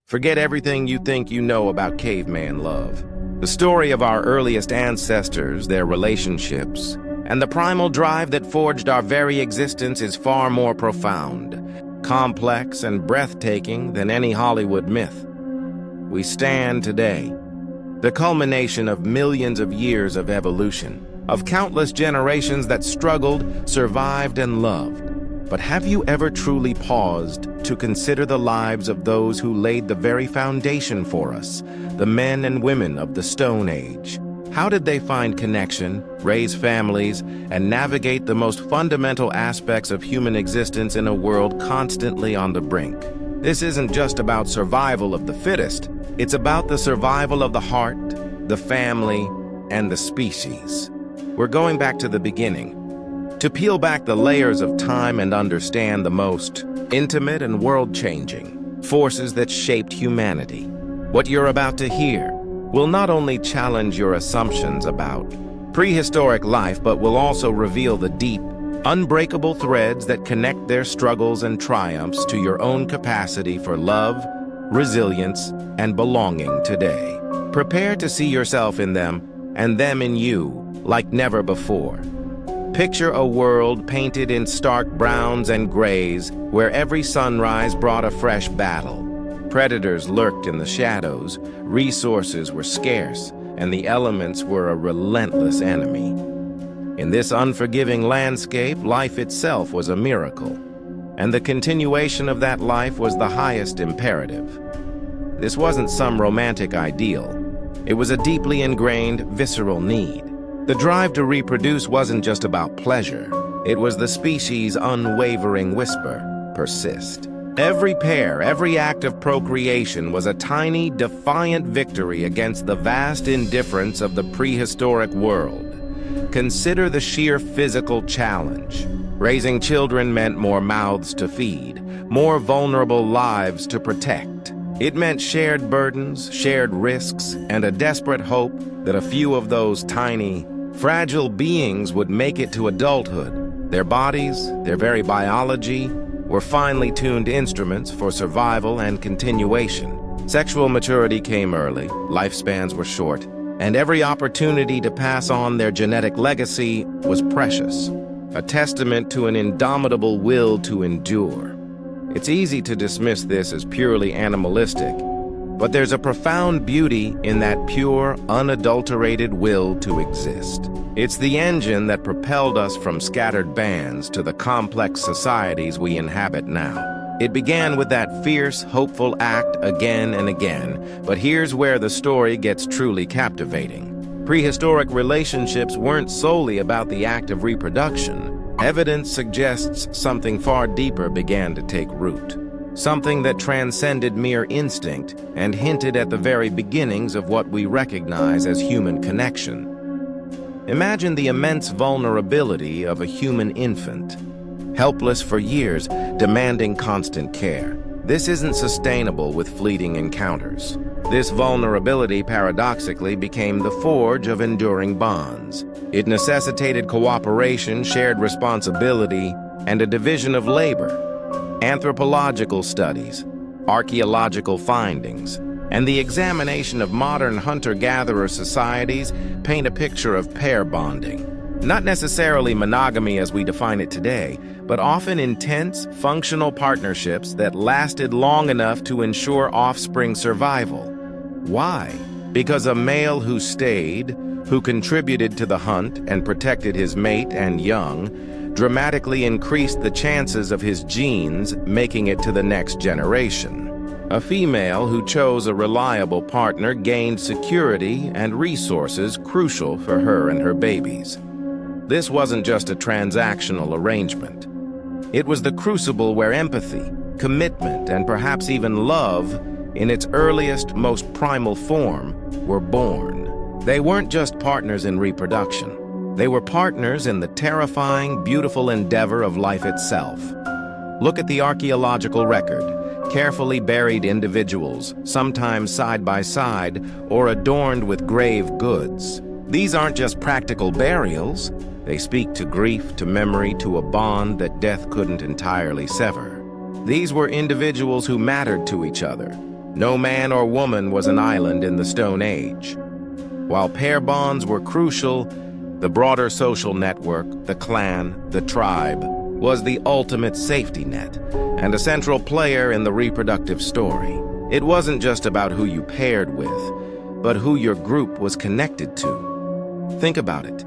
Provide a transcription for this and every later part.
Forget everything you think you know about caveman love. The story of our earliest ancestors, their relationships, and the primal drive that forged our very existence is far more profound, complex, and breathtaking than any Hollywood myth. We stand today, the culmination of millions of years of evolution, of countless generations that struggled, survived, and loved. But have you ever truly paused to consider the lives of those who laid the very foundation for us, the men and women of the Stone Age? How did they find connection, raise families, and navigate the most fundamental aspects of human existence in a world constantly on the brink? This isn't just about survival of the fittest, it's about the survival of the heart, the family, and the species. We're going back to the beginning, to peel back the layers of time and understand the most intimate and world-changing forces that shaped humanity. What you're about to hear will not only challenge your assumptions about prehistoric life, but will also reveal the deep, unbreakable threads that connect their struggles and triumphs to your own capacity for love, resilience, and belonging today. Prepare to see yourself in them and them in you like never before. Picture a world painted in stark browns and grays, where every sunrise brought a fresh battle. Predators lurked in the shadows, resources were scarce, and the elements were a relentless enemy. In this unforgiving landscape, life itself was a miracle, and the continuation of that life was the highest imperative. This wasn't some romantic ideal. It was a deeply ingrained, visceral need. The drive to reproduce wasn't just about pleasure. It was the species' unwavering whisper: persist. Every pair, every act of procreation was a tiny, defiant victory against the vast indifference of the prehistoric world. Consider the sheer physical challenge. Raising children meant more mouths to feed, more vulnerable lives to protect. It meant shared burdens, shared risks, and a desperate hope that a few of those tiny, fragile beings would make it to adulthood. Their bodies, their very biology, were finely tuned instruments for survival and continuation. Sexual maturity came early, lifespans were short, and every opportunity to pass on their genetic legacy was precious, a testament to an indomitable will to endure. It's easy to dismiss this as purely animalistic, but there's a profound beauty in that pure, unadulterated will to exist. It's the engine that propelled us from scattered bands to the complex societies we inhabit now. It began with that fierce, hopeful act again and again, but here's where the story gets truly captivating. Prehistoric relationships weren't solely about the act of reproduction. Evidence suggests something far deeper began to take root. Something that transcended mere instinct and hinted at the very beginnings of what we recognize as human connection. Imagine the immense vulnerability of a human infant, helpless for years, demanding constant care. This isn't sustainable with fleeting encounters. This vulnerability paradoxically became the forge of enduring bonds. It necessitated cooperation, shared responsibility, and a division of labor. Anthropological studies, archaeological findings, and the examination of modern hunter-gatherer societies paint a picture of pair bonding. Not necessarily monogamy as we define it today, but often intense, functional partnerships that lasted long enough to ensure offspring survival. Why? Because a male who stayed, who contributed to the hunt and protected his mate and young, dramatically increased the chances of his genes making it to the next generation. A female who chose a reliable partner gained security and resources crucial for her and her babies. This wasn't just a transactional arrangement. It was the crucible where empathy, commitment, and perhaps even love, in its earliest, most primal form, were born. They weren't just partners in reproduction. They were partners in the terrifying, beautiful endeavor of life itself. Look at the archaeological record. Carefully buried individuals, sometimes side by side, or adorned with grave goods. These aren't just practical burials. They speak to grief, to memory, to a bond that death couldn't entirely sever. These were individuals who mattered to each other, No man or woman was an island in the Stone Age. While pair bonds were crucial, the broader social network, the clan, the tribe, was the ultimate safety net and a central player in the reproductive story. It wasn't just about who you paired with, but who your group was connected to. Think about it.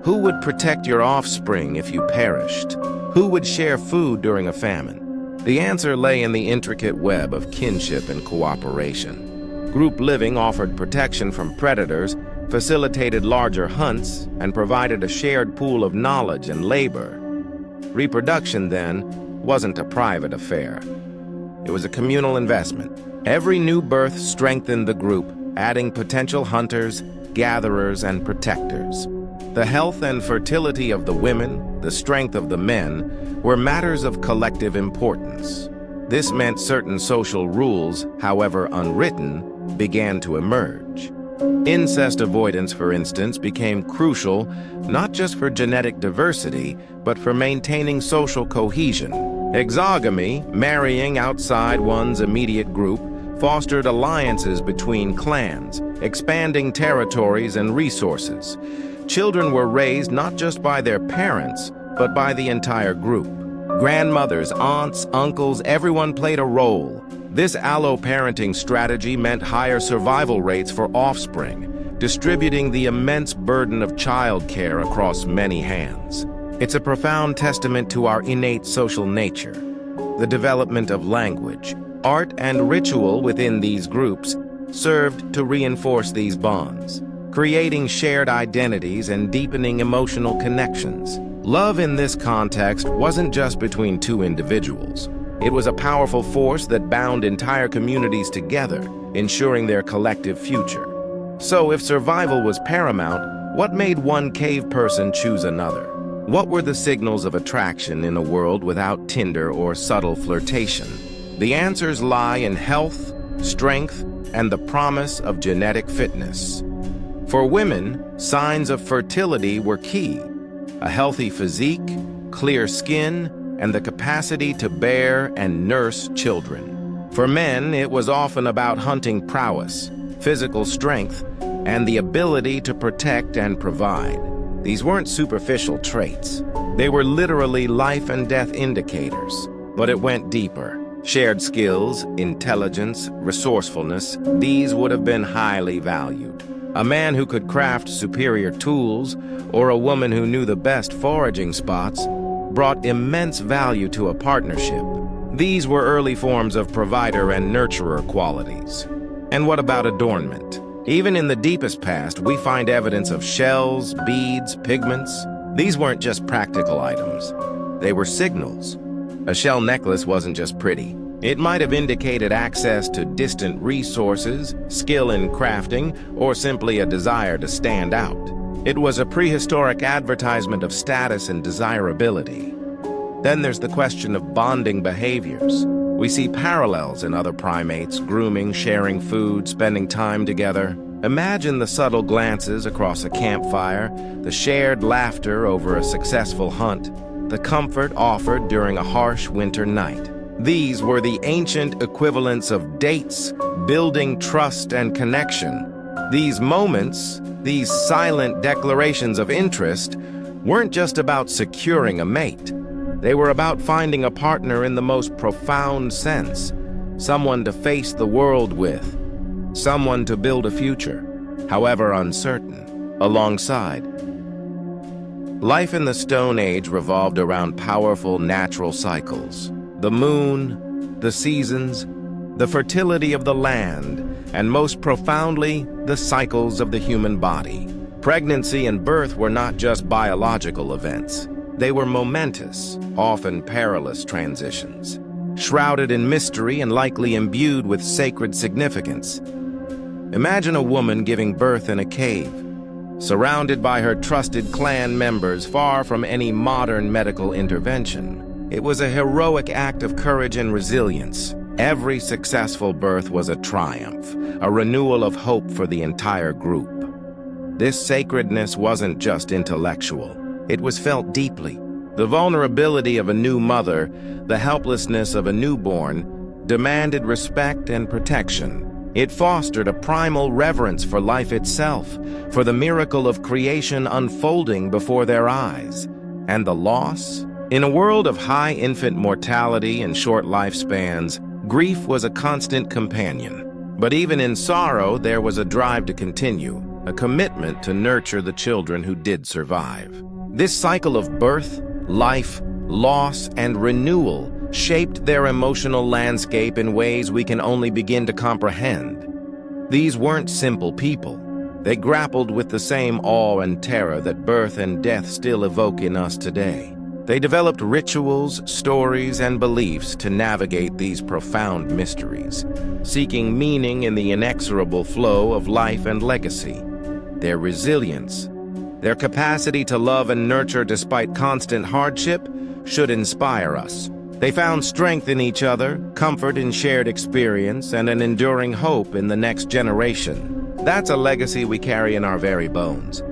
Who would protect your offspring if you perished? Who would share food during a famine? The answer lay in the intricate web of kinship and cooperation. Group living offered protection from predators, facilitated larger hunts, and provided a shared pool of knowledge and labor. Reproduction, then, wasn't a private affair. It was a communal investment. Every new birth strengthened the group, adding potential hunters, gatherers, and protectors. The health and fertility of the women, the strength of the men, were matters of collective importance. This meant certain social rules, however unwritten, began to emerge. Incest avoidance, for instance, became crucial not just for genetic diversity, but for maintaining social cohesion. Exogamy, marrying outside one's immediate group, fostered alliances between clans, expanding territories and resources. Children were raised not just by their parents, but by the entire group. Grandmothers, aunts, uncles, everyone played a role. This allo-parenting strategy meant higher survival rates for offspring, distributing the immense burden of childcare across many hands. It's a profound testament to our innate social nature. The development of language, art, and ritual within these groups served to reinforce these bonds, creating shared identities and deepening emotional connections. Love in this context wasn't just between two individuals. It was a powerful force that bound entire communities together, ensuring their collective future. So if survival was paramount, what made one cave person choose another? What were the signals of attraction in a world without Tinder or subtle flirtation? The answers lie in health, strength, and the promise of genetic fitness. For women, signs of fertility were key. A healthy physique, clear skin, and the capacity to bear and nurse children. For men, it was often about hunting prowess, physical strength, and the ability to protect and provide. These weren't superficial traits. They were literally life and death indicators. But it went deeper. Shared skills, intelligence, resourcefulness, these would have been highly valued. A man who could craft superior tools, or a woman who knew the best foraging spots, brought immense value to a partnership. These were early forms of provider and nurturer qualities. And what about adornment? Even in the deepest past, we find evidence of shells, beads, pigments. These weren't just practical items. They were signals. A shell necklace wasn't just pretty. It might have indicated access to distant resources, skill in crafting, or simply a desire to stand out. It was a prehistoric advertisement of status and desirability. Then there's the question of bonding behaviors. We see parallels in other primates, grooming, sharing food, spending time together. Imagine the subtle glances across a campfire, the shared laughter over a successful hunt, the comfort offered during a harsh winter night. These were the ancient equivalents of dates, building trust and connection. These moments, these silent declarations of interest, weren't just about securing a mate. They were about finding a partner in the most profound sense, someone to face the world with, someone to build a future, however uncertain, alongside. Life in the Stone Age revolved around powerful natural cycles. The moon, the seasons, the fertility of the land, and most profoundly, the cycles of the human body. Pregnancy and birth were not just biological events. They were momentous, often perilous transitions, shrouded in mystery and likely imbued with sacred significance. Imagine a woman giving birth in a cave, surrounded by her trusted clan members far from any modern medical intervention. It was a heroic act of courage and resilience. Every successful birth was a triumph, a renewal of hope for the entire group. This sacredness wasn't just intellectual. It was felt deeply. The vulnerability of a new mother, the helplessness of a newborn, demanded respect and protection. It fostered a primal reverence for life itself, for the miracle of creation unfolding before their eyes. And the loss? In a world of high infant mortality and short lifespans, grief was a constant companion. But even in sorrow, there was a drive to continue, a commitment to nurture the children who did survive. This cycle of birth, life, loss, and renewal shaped their emotional landscape in ways we can only begin to comprehend. These weren't simple people. They grappled with the same awe and terror that birth and death still evoke in us today. They developed rituals, stories, and beliefs to navigate these profound mysteries, seeking meaning in the inexorable flow of life and legacy. Their resilience, their capacity to love and nurture despite constant hardship, should inspire us. They found strength in each other, comfort in shared experience, and an enduring hope in the next generation. That's a legacy we carry in our very bones.